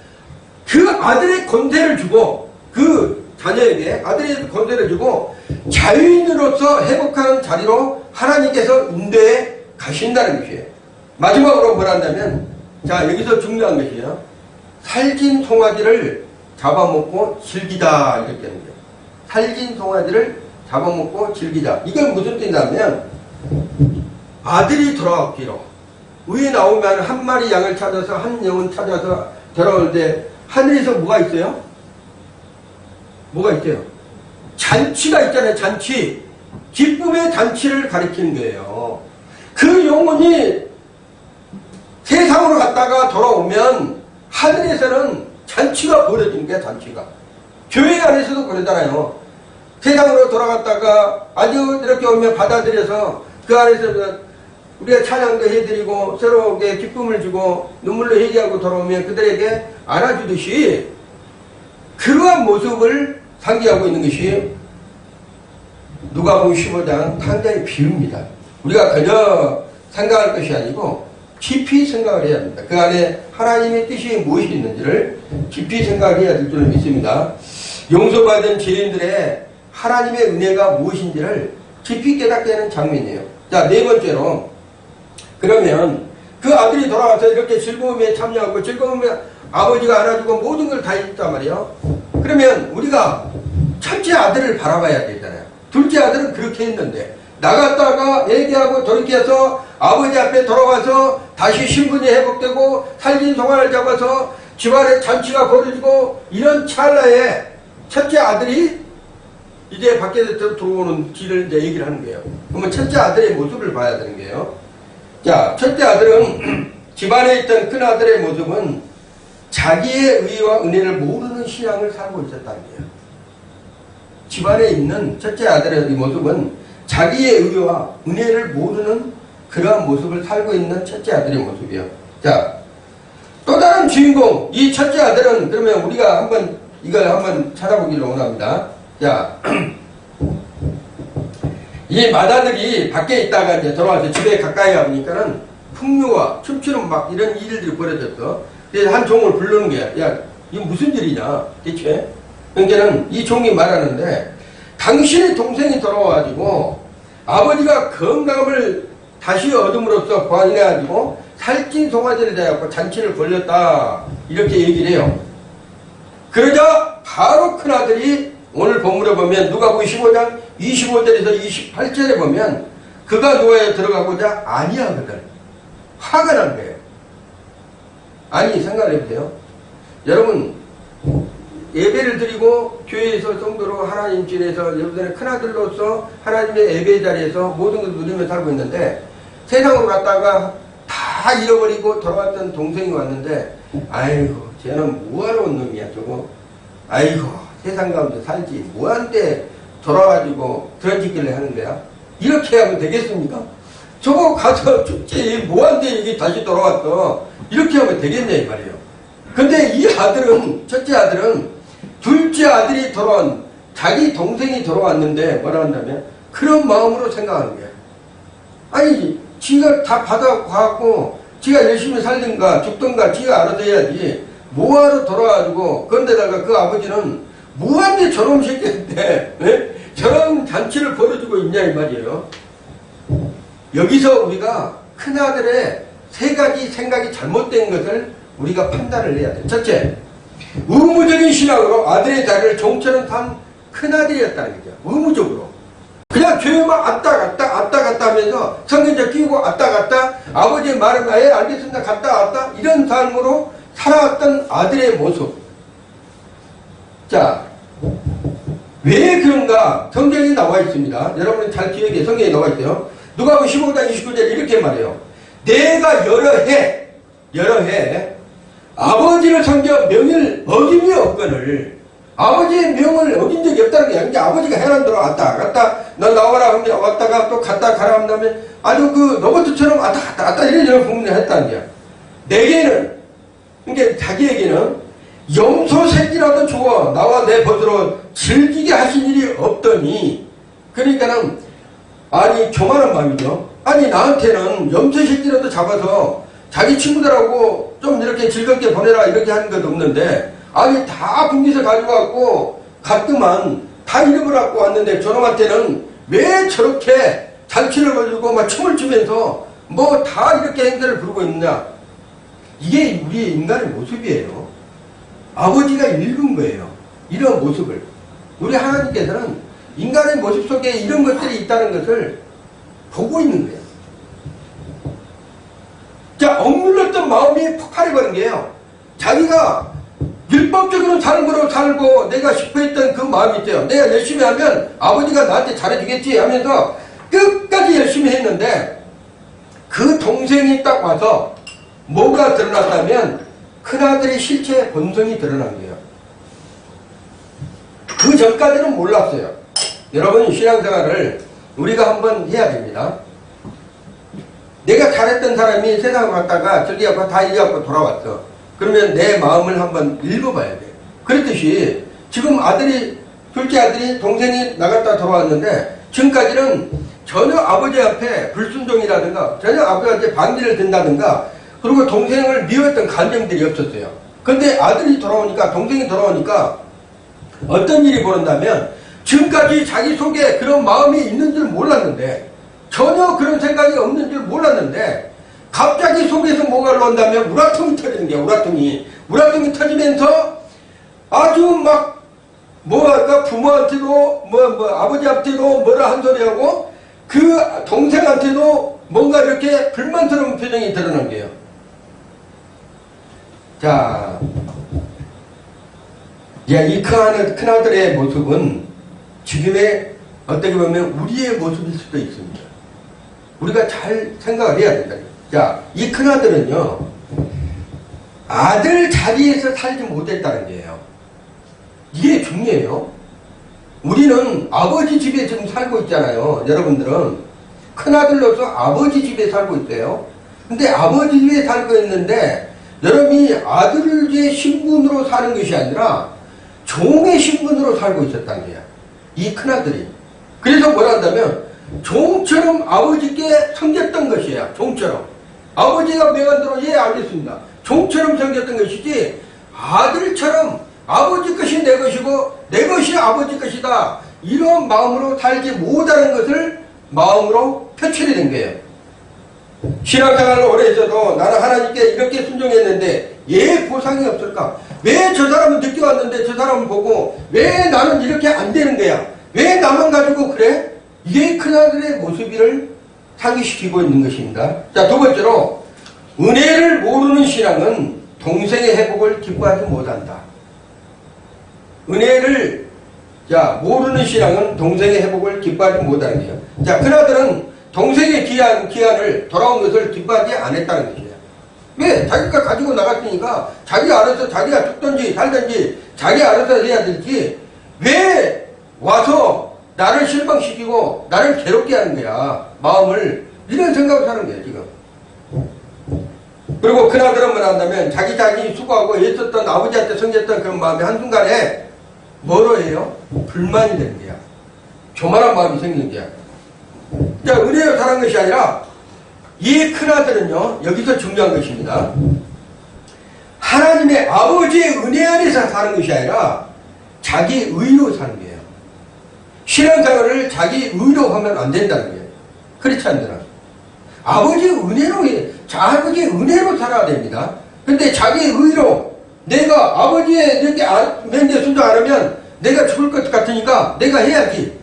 그 아들의 권세를 주고 그 자녀에게 아들의 권세를 주고 자유인으로서 회복하는 자리로 하나님께서 인도해 가신다는 것이에요. 마지막으로 뭘 한다면, 자, 여기서 중요한 것이에요. 살찐 송아지를 잡아먹고 즐기다. 이렇게 하는 거예요. 살찐 송아지를 잡아먹고 즐기자. 이건 무슨 뜻이냐면, 아들이 돌아왔기로. 위에 나오면 한 마리 양을 찾아서 한 영은 찾아서 돌아올 때 하늘에서 뭐가 있어요? 뭐가 있대요? 잔치가 있잖아요. 잔치. 기쁨의 잔치를 가리키는 거예요. 그 영혼이 세상으로 갔다가 돌아오면 하늘에서는 잔치가 벌어지는 거야. 잔치가. 교회 안에서도 그러잖아요. 세상으로 돌아갔다가 아주 이렇게 오면 받아들여서 그 안에서 우리가 찬양도 해드리고 서로에게 기쁨을 주고 눈물로 회개하고 돌아오면 그들에게 안아주듯이 그러한 모습을 상기하고 있는 것이 누가복음 15장 탕자의 비유입니다. 우리가 그저 생각할 것이 아니고 깊이 생각을 해야 합니다. 그 안에 하나님의 뜻이 무엇이 있는지를 깊이 생각을 해야 될 줄을 믿습니다. 용서받은 죄인들의 하나님의 은혜가 무엇인지를 깊이 깨닫게 하는 장면이에요. 자, 네 번째로, 그러면 그 아들이 돌아와서 이렇게 즐거움에 참여하고 즐거움에 아버지가 안아주고 모든 걸 다 해줬단 말이에요. 그러면 우리가 첫째 아들을 바라봐야 되잖아요. 둘째 아들은 그렇게 했는데 나갔다가 얘기하고 돌이켜서 아버지 앞에 돌아와서 다시 신분이 회복되고 살긴 송아를 잡아서 집안에 잔치가 벌어지고 이런 찰나에 첫째 아들이 이제 밖에서 들어오는 길을 이제 얘기를 하는 거예요. 그러면 첫째 아들의 모습을 봐야 되는 거예요. 자, 첫째 아들은 집안에 있던 큰 아들의 모습은 자기의 의와 은혜를 모르는 신앙을 살고 있었다는 거예요. 집안에 있는 첫째 아들의 모습은 자기의 의와 은혜를 모르는 그러한 모습을 살고 있는 첫째 아들의 모습이에요. 자, 또 다른 주인공, 이 첫째 아들은 그러면 우리가 이걸 한번 찾아보기를 원합니다. 자, 이 맏아들이 밖에 있다가 이제 돌아와서 집에 가까이 가보니까는 풍류와 춤추는 막 이런 일들이 벌어졌어. 그래서 한 종을 부르는 거야. 야, 이거 무슨 일이냐, 대체? 그러니까는 이 종이 말하는데, 당신의 동생이 돌아와가지고 아버지가 건강함을 다시 얻음으로써 보완해가지고 살찐 송아지를 대하고 잔치를 벌렸다. 이렇게 얘기를 해요. 그러자 바로 큰아들이 오늘 본문에 보면 누가복음 15장 25절에서 28절에 보면 그가 노예에 들어가고자 아니하거든. 화가 난 거예요. 아니, 생각을 해보세요. 여러분, 예배를 드리고 교회에서 성도로 하나님 집에서 여러분의 큰아들로서 하나님의 예배 자리에서 모든 것을 누리며 살고 있는데 세상으로 갔다가 다 잃어버리고 돌아왔던 동생이 왔는데 아이고 쟤는 뭐하러 온 놈이야 저거. 아이고 세상 가운데 살지 뭐한테 돌아가지고 드러지길래 하는 거야. 이렇게 하면 되겠습니까? 저거 가서 죽지 뭐한테 여기 다시 돌아왔어. 이렇게 하면 되겠냐 이 말이에요. 근데 이 아들은, 첫째 아들은 둘째 아들이 돌아온 자기 동생이 돌아왔는데 뭐라 한다면 그런 마음으로 생각하는 거야. 아니 지가 다 받아갖고 지가 열심히 살든가 죽든가 지가 알아서 해야지 뭐하러 돌아와가지고. 그런데다가 그 아버지는 뭐한테 저런 새끼한테 저런 잔치를 벌어주고 있냐 이 말이에요. 여기서 우리가 큰아들의 세 가지 생각이 잘못된 것을 우리가 판단을 해야 돼. 첫째, 의무적인 신앙으로 아들의 자리를 종처럼 탄 큰아들이었다는 거죠. 의무적으로. 그냥 교회만 왔다 갔다 하면서 성경책 끼우고 왔다 갔다 아버지의 말은 아예 알겠습니다 갔다 왔다 이런 삶으로 살아왔던 아들의 모습. 자, 왜 그런가 성경에 나와 있습니다. 여러분은 잘 기억해. 성경에 나와 있어요. 누가복음 15장 29절 이렇게 말해요. 내가 여러 해 아버지를 섬겨 명을 어김이 없거늘. 아버지의 명을 어긴 적이 없다는 거야. 이제 아버지가 해란 대로 왔다 갔다 너 나와라 하면 왔다가 또 갔다 가라 한다면 아주 그 로봇처럼 왔다 갔다 이런 부분을 했다는 거야. 내게는 그러니까 자기에게는 염소 새끼라도 주어 나와 내 벗으로 즐기게 하신 일이 없더니. 그러니까는 아니 교만한 마음이죠. 아니 나한테는 염소 새끼라도 잡아서 자기 친구들하고 좀 이렇게 즐겁게 보내라 이렇게 하는 것도 없는데 아니 다 분기서 가지고 왔고 갔더만 다 잃어버렸고 왔는데 저놈한테는 왜 저렇게 잔치를 벌이고 막 춤을 추면서 뭐 다 이렇게 행세를 부르고 있느냐. 이게 우리의 인간의 모습이에요. 아버지가 읽은 거예요. 이런 모습을. 우리 하나님께서는 인간의 모습 속에 이런 것들이 있다는 것을 보고 있는 거예요. 자, 억눌렸던 마음이 폭발해버린 거예요. 자기가 율법적으로 살고 내가 싶어했던 그 마음이 있대요. 내가 열심히 하면 아버지가 나한테 잘해주겠지 하면서 끝까지 열심히 했는데 그 동생이 딱 와서 뭐가 드러났다면 큰아들의 실체 본성이 드러난 거예요. 그 전까지는 몰랐어요. 여러분 신앙생활을 우리가 한번 해야 됩니다. 내가 잘했던 사람이 세상을 갔다가 저기하고 다 이겨갖고 돌아왔어. 그러면 내 마음을 한번 읽어봐야 돼. 그랬듯이 지금 둘째 아들이 동생이 나갔다 돌아왔는데 지금까지는 전혀 아버지 앞에 불순종이라든가 전혀 아버지한테 반기를 든다든가 그리고 동생을 미워했던 감정들이 없었어요. 근데 아들이 돌아오니까 동생이 돌아오니까 어떤 일이 벌어진다면 지금까지 자기 속에 그런 마음이 있는 줄 몰랐는데 전혀 그런 생각이 없는 줄 몰랐는데 갑자기 속에서 뭐가 올라온다면 우라통이 터지는 거야. 우라통이 터지면서 아주 막 뭐랄까 부모한테도 아버지한테도 뭐라 한 소리 하고 그 동생한테도 뭔가 이렇게 불만스러운 표정이 드러난 거예요. 자, 이 큰아들의 모습은 지금의 어떻게 보면 우리의 모습일 수도 있습니다. 우리가 잘 생각을 해야 된다. 자, 이 큰아들은요, 아들 자리에서 살지 못했다는 거예요. 이게 중요해요. 우리는 아버지 집에 지금 살고 있잖아요. 여러분들은 큰아들로서 아버지 집에 살고 있어요. 근데 아버지 집에 살고 있는데 여러분이 아들의 신분으로 사는 것이 아니라 종의 신분으로 살고 있었다는 거야. 이 큰아들이. 그래서 뭐라 한다면 종처럼 아버지께 섬겼던 것이야. 종처럼. 아버지가 명한대로 예 알겠습니다. 종처럼 섬겼던 것이지 아들처럼 아버지 것이 내 것이고 내 것이 아버지 것이다. 이런 마음으로 살지 못하는 것을 마음으로 표출이 된 거예요. 신앙생활을 오래 했어도 나는 하나님께 이렇게 순종했는데 왜 보상이 없을까? 왜 저 사람은 늦게 왔는데 저 사람은 보고 왜 나는 이렇게 안 되는 거야? 왜 나만 가지고 그래? 이게 큰아들의 모습을 상기시키고 있는 것입니다. 자, 두 번째로 은혜를 모르는 신앙은 동생의 회복을 기뻐하지 못한다. 은혜를 모르는 신앙은 동생의 회복을 기뻐하지 못하는 거예요. 자, 큰아들은 동생의 기한을 돌아온 것을 기뻐하지 않았다는 것이에요. 왜? 자기가 가지고 나갔으니까 자기 알아서 자기가 죽든지 살든지 자기 알아서 해야 될지 왜 와서 나를 실망시키고 나를 괴롭게 하는 거야. 마음을 이런 생각을 하는 거예요 지금. 그리고 큰아들은 뭐 한다면 자기 수고하고 애썼던 아버지한테 섬겼던 그런 마음이 한순간에 뭐로 해요? 불만이 되는 거야. 교만한 마음이 생기는 거야. 자, 은혜로 사는 것이 아니라 이 큰아들은요 여기서 중요한 것입니다. 하나님의 아버지의 은혜 안에서 사는 것이 아니라 자기 의로 사는 거예요. 신앙생활을 자기 의로 하면 안 된다는 거예요. 크리스찬들은 아버지의 은혜로 아버지의 은혜로 살아야 됩니다. 근데 자기 의로 내가 아버지의 이렇게 명제 순종 안 하면 내가 죽을 것 같으니까 내가 해야지.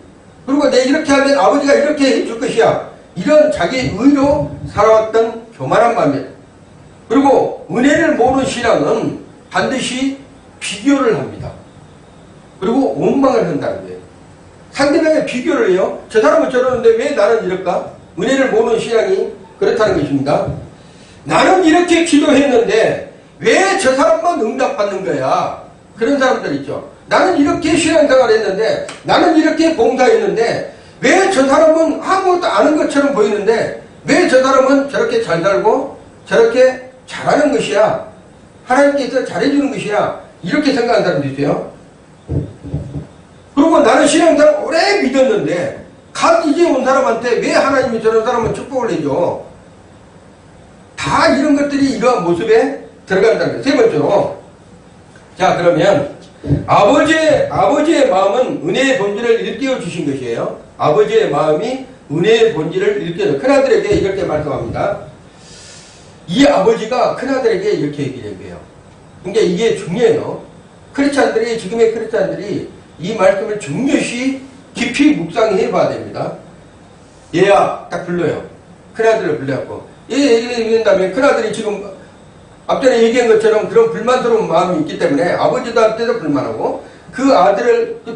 그리고 내가 이렇게 하면 아버지가 이렇게 해줄 것이야. 이런 자기 의로 살아왔던 교만한 마음이에요. 그리고 은혜를 모르는 신앙은 반드시 비교를 합니다. 그리고 원망을 한다는 거예요. 상대방의 비교를 해요. 저 사람은 저러는데 왜 나는 이럴까? 은혜를 모르는 신앙이 그렇다는 것입니다. 나는 이렇게 기도했는데 왜 저 사람만 응답받는 거야? 그런 사람들 있죠. 나는 이렇게 신앙생활 했는데 나는 이렇게 봉사했는데 왜 저 사람은 아무것도 아는 것처럼 보이는데 왜 저 사람은 저렇게 잘 살고 저렇게 잘하는 것이야? 하나님께서 잘해주는 것이야? 이렇게 생각하는 사람도 있어요. 그리고 나는 신앙생활 오래 믿었는데 갓 이제 온 사람한테 왜 하나님이 저런 사람은 축복을 해줘? 다 이런 것들이 이러한 모습에 들어간다는 거예요. 세 번째로, 자, 그러면 아버지의 마음은 은혜의 본질을 일깨워 주신 것이에요. 아버지의 마음이 은혜의 본질을 일깨워. 큰아들에게 이렇게 말씀합니다. 이 아버지가 큰아들에게 이렇게 얘기한 거예요. 그러니까 이게 중요해요. 지금의 크리스찬들이 이 말씀을 중요시 깊이 묵상해 봐야 됩니다. 얘야, 딱 불러요. 큰아들을 불러갖고. 얘 얘기한다면 큰아들이 지금 앞전에 얘기한 것처럼 그런 불만스러운 마음이 있기 때문에 아버지한테도 불만하고 그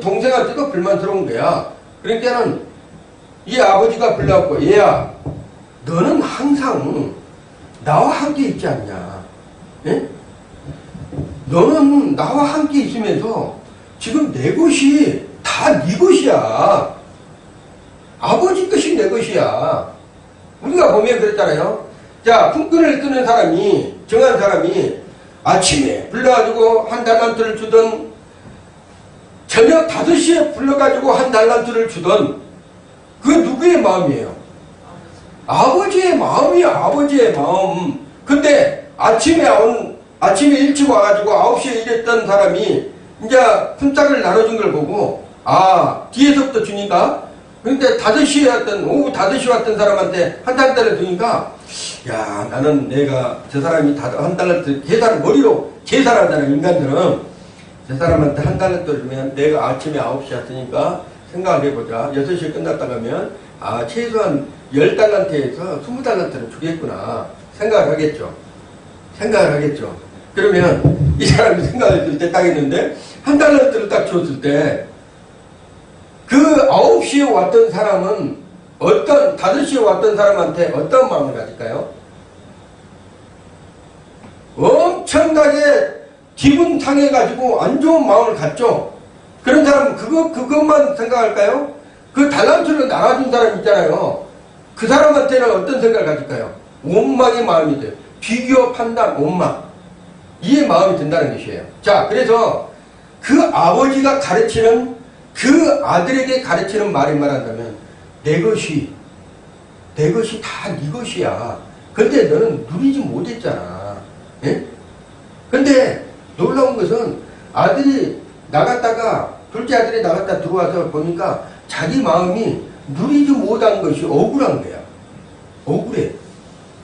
동생한테도 불만스러운 거야. 그러니까는 이 아버지가 불러갖고 얘야, 너는 항상 나와 함께 있지 않냐? 예? 너는 나와 함께 있으면서 지금 내 것이 다 네 것이야. 아버지 것이 내 것이야. 우리가 보면 그랬잖아요. 자, 품꾼을 끄는 사람이, 정한 사람이 아침에 불러가지고 한 달란트를 주던 저녁 5시에 불러가지고 한 달란트를 주던 그 누구의 마음이에요? 아버지의 마음이에요. 아버지의 마음. 근데 아침에 일찍 와가지고 9시에 일했던 사람이 이제 품삯을 나눠준 걸 보고, 아, 뒤에서부터 주니까, 근데 5시에 왔던, 오후 5시에 왔던 사람한테 한 달러를 주니까, 야, 나는 내가 저 사람이 한 달러 계산을 머리로 계산하잖아요, 인간들은. 저 사람한테 한 달러 주면 내가 아침에 9시에 왔으니까 생각을 해보자. 6시에 끝났다 가면, 아, 최소한 10달란트에서 20달란트를 주겠구나. 생각을 하겠죠. 그러면 이 사람이 생각했을 때 딱 했는데, 한 달란트를 딱 줬을 때, 그 9시에 왔던 사람은 5시에 왔던 사람한테 어떤 마음을 가질까요? 엄청나게 기분 상해가지고 안 좋은 마음을 갖죠? 그런 사람은 그것만 생각할까요? 그 달란트를 나눠준 사람 있잖아요. 그 사람한테는 어떤 생각을 가질까요? 원망의 마음이 돼요. 비교, 판단, 원망. 이의 마음이 든다는 것이에요. 자, 그래서 그 아버지가 가르치는 그 아들에게 가르치는 말이 말한다면 내 것이 다 네 것이야. 근데 너는 누리지 못했잖아. 예? 근데 놀라운 것은 둘째 아들이 나갔다 들어와서 보니까 자기 마음이 누리지 못한 것이 억울한 거야. 억울해.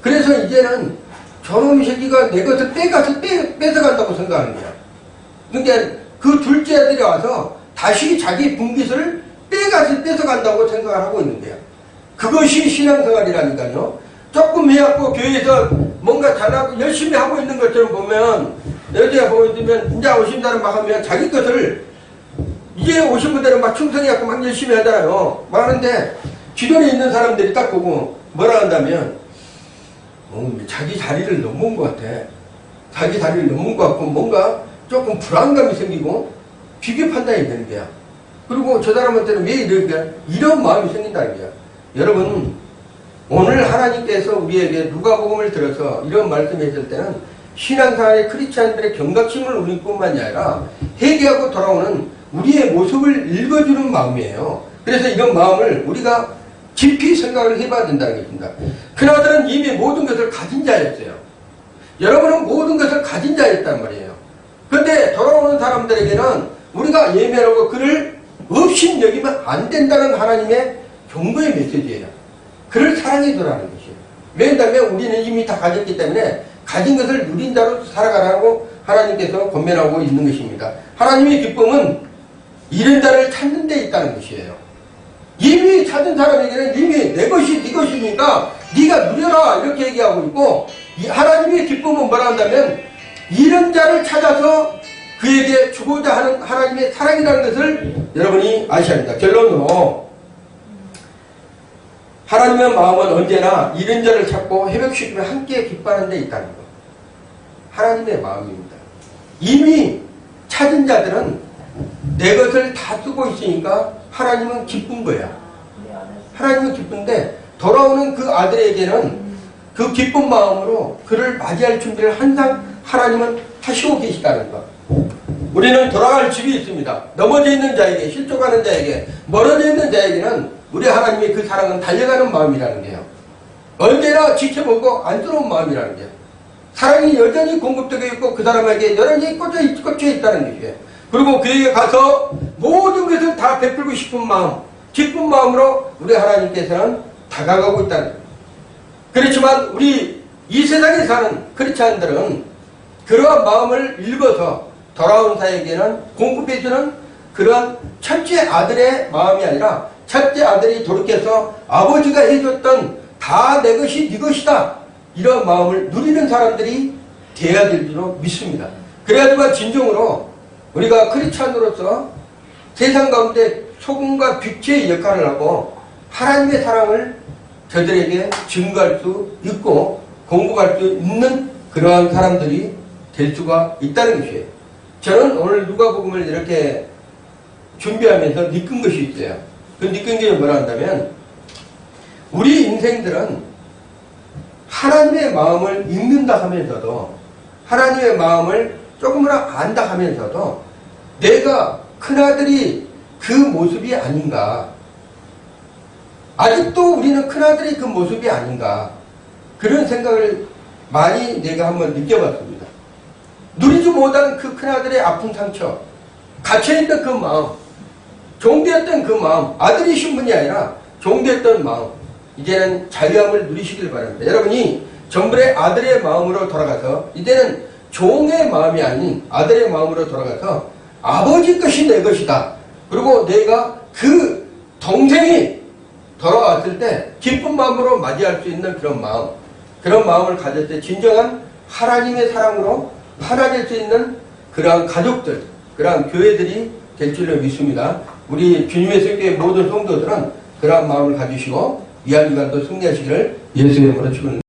그래서 이제는 저놈 새끼가 내 것을 뺏어간다고 생각하는 거야. 그러니까 그 둘째 아들이 와서 다시 자기 분깃을 뺏어간다고 생각을 하고 있는 거야. 그것이 신앙생활이라니까요. 조금 해갖고 교회에서 뭔가 잘하고 열심히 하고 있는 것처럼 보면, 여자가 보면 이제 오신 사람 막 하면 자기 것을 이제 오신 분들은 막 충성해갖고 막 열심히 하잖아요. 막 하는데 기존에 있는 사람들이 딱 보고 뭐라 한다면, 자기 자리를 넘은 것 같아. 자기 자리를 넘은 것 같고 뭔가 조금 불안감이 생기고 비교 판단이 되는 거야. 그리고 저 사람한테는 왜 이럴까? 이런 마음이 생긴다는 거야. 여러분, 오늘 하나님께서 우리에게 누가복음을 들어서 이런 말씀했을 때는 신앙생활의 크리스찬들의 경각심을 울릴 뿐만이 아니라 회개하고 돌아오는 우리의 모습을 읽어주는 마음이에요. 그래서 이런 마음을 우리가 깊이 생각을 해봐야 된다는 것입니다. 그나들은 이미 모든 것을 가진 자였어요. 여러분은 모든 것을 가진 자였단 말이에요. 그런데 돌아오는 사람들에게는 우리가 예매하고 그를 없인 여기면 안 된다는 하나님의 경고의 메시지예요. 그를 사랑해줘라는 것이에요. 왜냐하면 우리는 이미 다 가졌기 때문에 가진 것을 누린 자로 살아가라고 하나님께서 권면하고 있는 것입니다. 하나님의 기쁨은 이런 자를 찾는 데 있다는 것이에요. 이미 찾은 사람에게는 이미 내 것이 네 것이니까 네가 누려라 이렇게 얘기하고 있고, 하나님의 기쁨은 뭐라 한다면 이런 자를 찾아서 그에게 주고자 하는 하나님의 사랑이라는 것을 여러분이 아셔야 합니다. 결론으로 하나님의 마음은 언제나 이런 자를 찾고 회복시키며 함께 기뻐하는 데 있다는 것. 하나님의 마음입니다. 이미 찾은 자들은 내 것을 다 쓰고 있으니까 하나님은 기쁜 거야. 하나님은 기쁜데 돌아오는 그 아들에게는 그 기쁜 마음으로 그를 맞이할 준비를 항상 하나님은 하시고 계시다는 것. 우리는 돌아갈 집이 있습니다. 넘어져 있는 자에게, 실족하는 자에게, 멀어져 있는 자에게는 우리 하나님의 그 사랑은 달려가는 마음이라는 게요. 언제나 지켜보고 안쓰러운 마음이라는 게요. 사랑이 여전히 공급되고 있고 그 사람에게 여전히 꽂혀 있다는 것이에요. 그리고 그에게 가서 모든 것을 다 베풀고 싶은 마음, 기쁜 마음으로 우리 하나님께서는 다가가고 있다는 거예요. 그렇지만 우리 이 세상에 사는 크리스찬들은 그러한 마음을 읽어서 돌아온 자에게는 공급해주는 그러한 첫째 아들의 마음이 아니라 첫째 아들이 돌이켜서 아버지가 해줬던 다 내 것이 네 것이다, 이런 마음을 누리는 사람들이 되어야 될 줄로 믿습니다. 그래야지만 진정으로 우리가 크리스찬으로서 세상 가운데 소금과 빛의 역할을 하고 하나님의 사랑을 저들에게 증거할 수 있고 공급할 수 있는 그러한 사람들이 될 수가 있다는 것이에요. 저는 오늘 누가복음을 이렇게 준비하면서 느낀 것이 있어요. 그 느낀 게 뭐라 한다면, 우리 인생들은 하나님의 마음을 읽는다 하면서도, 하나님의 마음을 조금이나 안다 하면서도 내가 큰아들이 그 모습이 아닌가, 아직도 우리는 큰아들의 그 모습이 아닌가. 그런 생각을 많이 내가 한번 느껴봤습니다. 누리지 못한 그 큰아들의 아픈 상처, 갇혀있던 그 마음, 종되었던 그 마음, 아들이신 분이 아니라 종되었던 마음, 이제는 자유함을 누리시길 바랍니다. 여러분이 전부의 아들의 마음으로 돌아가서 이제는 종의 마음이 아닌 아들의 마음으로 돌아가서 아버지 것이 내 것이다. 그리고 내가 그 동생이 돌아왔을 때 기쁜 마음으로 맞이할 수 있는 그런 마음을 가질 때 진정한 하나님의 사랑으로 하나될 수 있는 그러한 가족들, 그러한 교회들이 될 줄로 믿습니다. 우리 주님의 성교의 모든 성도들은 그러한 마음을 가지시고 위안기간도 승리하시기를 예수의 이름으로 축원합니다.